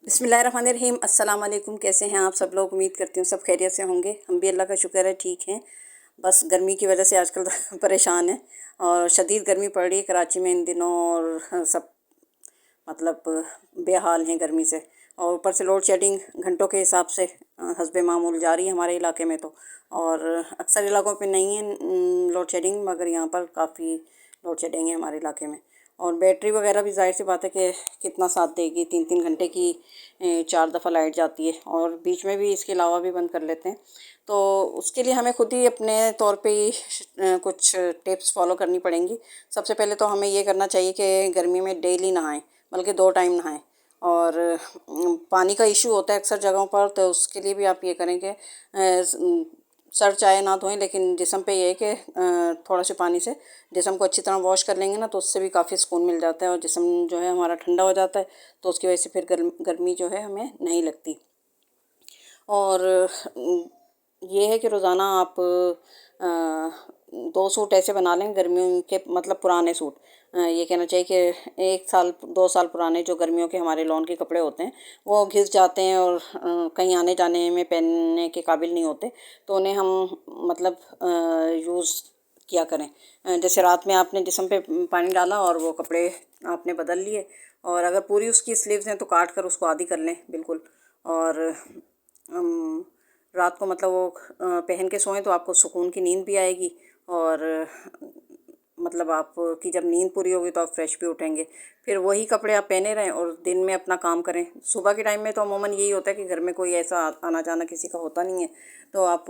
बिस्मिल्लाहिर्रहमानिर्रहीम। अस्सलाम वालेकुम। कैसे हैं आप सब लोग? उम्मीद करती हूँ सब खैरियत से होंगे। हम भी अल्लाह का शुक्र है ठीक हैं। बस गर्मी की वजह से आजकल परेशान हैं और शदीद गर्मी पड़ रही है कराची में इन दिनों। और सब मतलब बेहाल हैं गर्मी से। और ऊपर से लोड शेडिंग घंटों के हिसाब से हस्बे मामूल जारी है हमारे इलाके में तो। और अक्सर इलाकों पे नहीं है लोड शेडिंग, मगर यहाँ पर काफ़ी लोड शेडिंग है हमारे इलाके में। और बैटरी वगैरह भी ज़ाहिर सी बात है कि कितना साथ देगी। 3-3 घंटे की 4 दफ़ा लाइट जाती है और बीच में भी इसके अलावा भी बंद कर लेते हैं। तो उसके लिए हमें खुद ही अपने तौर पे ही कुछ टिप्स फॉलो करनी पड़ेंगी। सबसे पहले तो हमें ये करना चाहिए कि गर्मी में डेली नहाएं, बल्कि 2 टाइम नहाएं। और पानी का इशू होता है अक्सर जगहों पर, तो उसके लिए भी आप ये करें कि सर चाहे ना धोएं, लेकिन जिस्म पे ये है कि थोड़ा से पानी से जिस्म को अच्छी तरह वॉश कर लेंगे ना, तो उससे भी काफ़ी सुकून मिल जाता है और जिस्म जो है हमारा ठंडा हो जाता है। तो उसकी वजह से फिर गर्मी जो है हमें नहीं लगती। और ये है कि रोज़ाना आप 2 सूट ऐसे बना लें गर्मियों के, मतलब पुराने सूट। ये कहना चाहिए कि 1 साल 2 साल पुराने जो गर्मियों के हमारे लॉन के कपड़े होते हैं वो घिस जाते हैं और कहीं आने जाने में पहनने के काबिल नहीं होते। तो उन्हें हम मतलब यूज़ किया करें। जैसे रात में आपने जिस्म पे पानी डाला और वो कपड़े आपने बदल लिए, और अगर पूरी उसकी स्लीव्स हैं तो काट कर उसको आधी कर लें बिल्कुल। और रात को मतलब वो पहन के सोएं तो आपको सुकून की नींद भी आएगी। और मतलब आपकी जब नींद पूरी होगी तो आप फ्रेश भी उठेंगे। फिर वही कपड़े आप पहने रहें और दिन में अपना काम करें। सुबह के टाइम में तो अमूमन यही होता है कि घर में कोई ऐसा आना जाना किसी का होता नहीं है। तो आप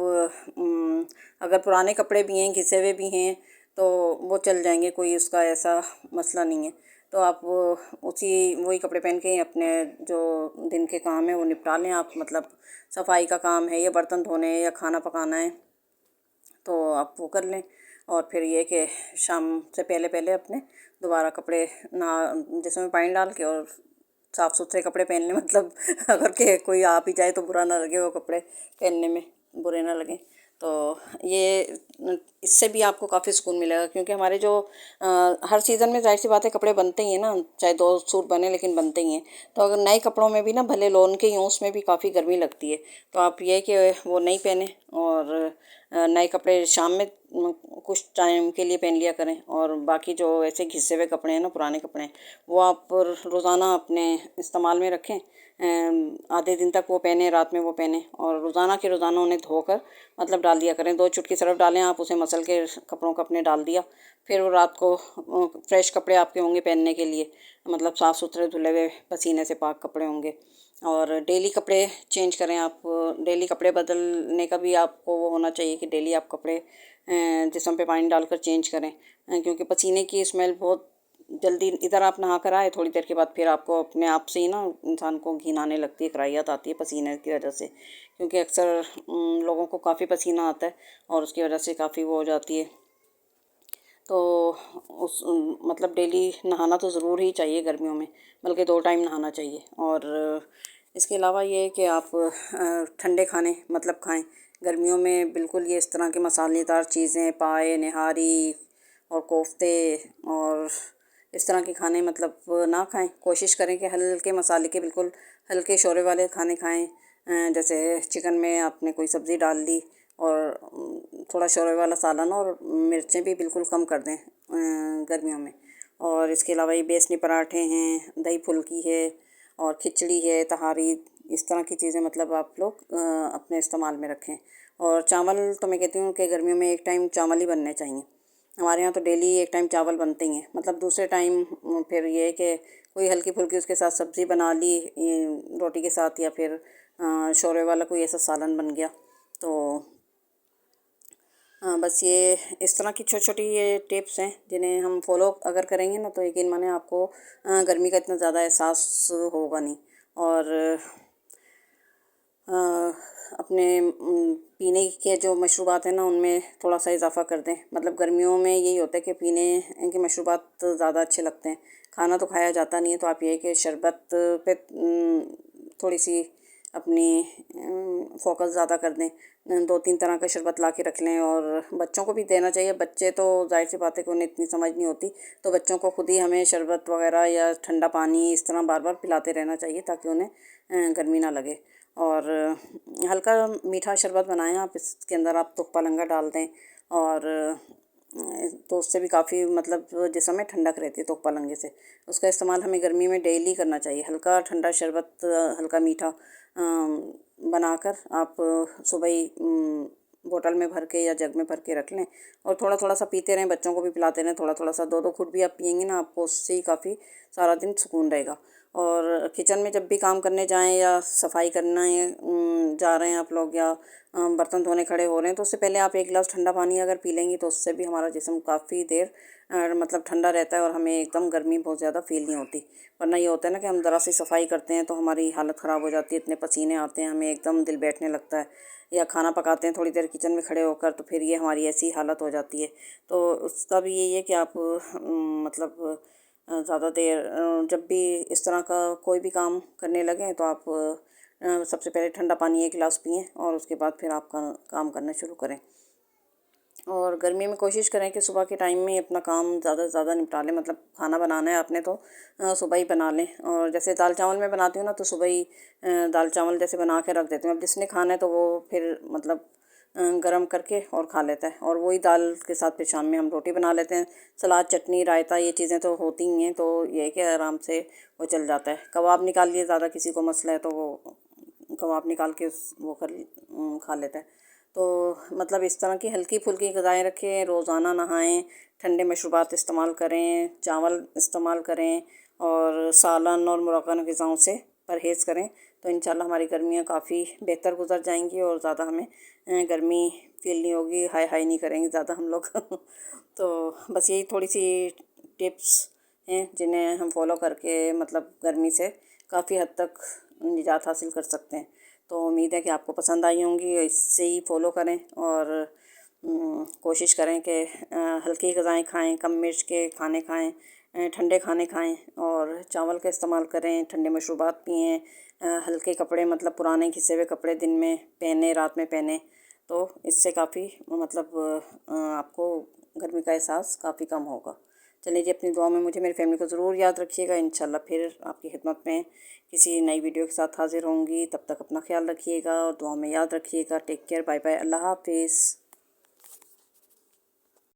अगर पुराने कपड़े भी हैं, घिसे हुए भी हैं, तो वो चल जाएंगे, कोई उसका ऐसा मसला नहीं है। तो आप उसी वही कपड़े पहन के अपने जो दिन के काम है वो निपटा लें आप। मतलब सफाई का काम है या बर्तन धोने हैं या खाना पकाना है, तो आप वो कर लें। और फिर ये कि शाम से पहले पहले अपने दोबारा कपड़े ना जिसमें पानी डाल के और साफ़ सुथरे कपड़े पहन लें। मतलब अगर के कोई आ भी जाए तो बुरा ना लगे, वो कपड़े पहनने में बुरे ना लगें। तो ये इससे भी आपको काफ़ी सुकून मिलेगा, क्योंकि हमारे जो हर सीज़न में ज़ाहिर सी बात है कपड़े बनते ही हैं ना, चाहे 2 सूट बने लेकिन बनते ही हैं। तो अगर नए कपड़ों में भी ना भले लोन के ही हों, उसमें भी काफ़ी गर्मी लगती है। तो आप ये कि वो नहीं पहने और नए कपड़े शाम में कुछ टाइम के लिए पहन लिया करें। और बाकी जो ऐसे घिसे हुए कपड़े हैं ना, पुराने कपड़े हैं, वो आप रोज़ाना अपने इस्तेमाल में रखें। आधे दिन तक वो पहने, रात में वो पहने, और रोज़ाना के रोज़ाना उन्हें धोकर मतलब डाल दिया करें। 2 चुटकी सरफ डालें आप, उसे मसल के कपड़ों को अपने डाल दिया। फिर वो रात को फ्रेश कपड़े आपके होंगे पहनने के लिए, मतलब साफ़ सुथरे धुले हुए पसीने से पाक कपड़े होंगे। और डेली कपड़े चेंज करें आप। डेली कपड़े बदलने का भी आपको वो होना चाहिए कि डेली आप कपड़े जिस्म पे पानी डालकर चेंज करें। क्योंकि पसीने की स्मेल बहुत जल्दी, इधर आप नहा कर आए थोड़ी देर के बाद फिर आपको अपने आप से ही ना इंसान को घिन आने लगती है, कराहियत आती है पसीने की वजह से। क्योंकि अक्सर लोगों को काफ़ी पसीना आता है और उसकी वजह से काफ़ी वो हो जाती है। तो उस मतलब डेली नहाना तो ज़रूर ही चाहिए गर्मियों में, बल्कि 2 टाइम नहाना चाहिए। और इसके अलावा ये है कि आप ठंडे खाने मतलब खाएं गर्मियों में। बिल्कुल ये इस तरह के मसालेदार चीज़ें, पाए निहारी और कोफ्ते और इस तरह के खाने मतलब ना खाएं। कोशिश करें कि हल्के मसाले के, बिल्कुल हल्के शोरे वाले खाने खाएं। जैसे चिकन में आपने कोई सब्ज़ी डाल दी और थोड़ा शोरबे वाला सालन, और मिर्चें भी बिल्कुल कम कर दें गर्मियों में। और इसके अलावा ये बेसनी पराठे हैं, दही फुल्की है और खिचड़ी है, तहारी, इस तरह की चीज़ें मतलब आप लोग अपने इस्तेमाल में रखें। और चावल तो मैं कहती हूँ कि गर्मियों में 1 टाइम चावल ही बनने चाहिए। हमारे यहाँ तो डेली 1 टाइम चावल बनते ही हैं। मतलब दूसरे टाइम फिर ये है कि कोई हल्की फुल्की उसके साथ सब्ज़ी बना ली रोटी के साथ, या फिर शोरबे वाला कोई ऐसा सालन बन गया। तो हाँ, बस ये इस तरह की छोटी छोटी ये टिप्स हैं जिन्हें हम फॉलो अगर करेंगे ना, तो यकीन माने आपको गर्मी का इतना ज़्यादा एहसास होगा नहीं। और अ, अपने पीने के जो मशरूबात हैं ना, उनमें थोड़ा सा इजाफ़ा कर दें। मतलब गर्मियों में यही होता है कि पीने के मशरूबात ज़्यादा अच्छे लगते हैं, खाना तो खाया जाता नहीं है। तो आप ये है कि शरबत पे थोड़ी सी अपनी फोकस ज़्यादा कर दें, 2-3 तरह का शरबत ला के रख लें। और बच्चों को भी देना चाहिए। बच्चे तो ज़ाहिर सी बात है कि उन्हें इतनी समझ नहीं होती, तो बच्चों को खुद ही हमें शरबत वगैरह या ठंडा पानी इस तरह बार बार पिलाते रहना चाहिए ताकि उन्हें गर्मी ना लगे। और हल्का मीठा शरबत बनाएं आप, इसके अंदर आप तुक्पा लंगा डाल दें और तो उससे भी काफ़ी मतलब जिस्म में ठंडक रहती है तुक्पा लंगे से। उसका इस्तेमाल हमें गर्मी में डेली करना चाहिए। हल्का ठंडा शरबत हल्का मीठा बनाकर आप सुबह ही बोतल में भर के या जग में भर के रख लें और थोड़ा थोड़ा सा पीते रहें, बच्चों को भी पिलाते रहें थोड़ा थोड़ा सा। 2-2 घुट भी आप पिएंगे ना, आपको उससे ही काफ़ी सारा दिन सुकून रहेगा। और किचन में जब भी काम करने जाएं या सफाई करने जा रहे हैं आप लोग, या बर्तन धोने खड़े हो रहे हैं, तो उससे पहले आप 1 गिलास ठंडा पानी अगर पी लेंगी तो उससे भी हमारा जिस्म काफ़ी देर मतलब ठंडा रहता है और हमें एकदम गर्मी बहुत ज़्यादा फ़ील नहीं होती। वरना ये होता है ना कि हम ज़रा सी सफाई करते हैं तो हमारी हालत ख़राब हो जाती है, इतने पसीने आते हैं, हमें एकदम दिल बैठने लगता है। या खाना पकाते हैं थोड़ी देर किचन में खड़े होकर, तो फिर ये हमारी ऐसी हालत हो जाती है। तो उसका भी यही है कि आप मतलब ज़्यादा देर जब भी इस तरह का कोई भी काम करने लगें तो आप सबसे पहले ठंडा पानी 1 गिलास पिएं और उसके बाद फिर आप काम करना शुरू करें। और गर्मी में कोशिश करें कि सुबह के टाइम में अपना काम ज़्यादा से ज़्यादा निपटा लें। मतलब खाना बनाना है आपने तो सुबह ही बना लें। और जैसे दाल चावल मैं बनाती हूँ ना, तो सुबह ही दाल चावल जैसे बना के रख देती हूँ। अब जिसने खाना है तो वो फिर मतलब गरम करके और खा लेता है, और वही दाल के साथ फिर शाम में हम रोटी बना लेते हैं। सलाद, चटनी, रायता ये चीज़ें तो होती ही हैं, तो ये है कि आराम से वो चल जाता है। कबाब निकाल लिए, ज़्यादा किसी को मसला है तो वो कबाब निकाल के वो खा लेता है। तो मतलब इस तरह की हल्की-फुल्की ग़िज़ाएँ रखें, रोज़ाना नहाएं, ठंडे मशरूबात इस्तेमाल करें, चावल इस्तेमाल करें और सालन और मुरक्का ग़िज़ाओं से परहेज़ करें, तो इंशाल्लाह हमारी गर्मियाँ काफ़ी बेहतर गुज़र जाएंगी और ज़्यादा हमें गर्मी फ़ील नहीं होगी, हाय-हाय नहीं करेंगे ज़्यादा हम लोग। तो बस यही थोड़ी-सी टिप्स हैं जिन्हें हम फॉलो करके मतलब गर्मी से काफ़ी हद तक निजात हासिल कर सकते हैं। तो उम्मीद है कि आपको पसंद आई होंगी, इससे ही फॉलो करें और कोशिश करें कि हल्की ग़िज़ाएँ खाएं, कम मिर्च के खाने खाएं, ठंडे खाने खाएं और चावल का इस्तेमाल करें, ठंडे मशरूबात पिएं, हल्के कपड़े मतलब पुराने घिसे हुए कपड़े दिन में पहने, रात में पहने, तो इससे काफ़ी मतलब आपको गर्मी का एहसास काफ़ी कम होगा। चलिए जी, अपनी दुआ में मुझे मेरी फैमिली को ज़रूर याद रखिएगा। इंशाल्लाह फिर आपकी खिदमत में किसी नई वीडियो के साथ हाज़िर होंगी। तब तक अपना ख्याल रखिएगा और दुआ में याद रखिएगा। टेक केयर, बाय बाय, अल्लाह हाफ़िज़।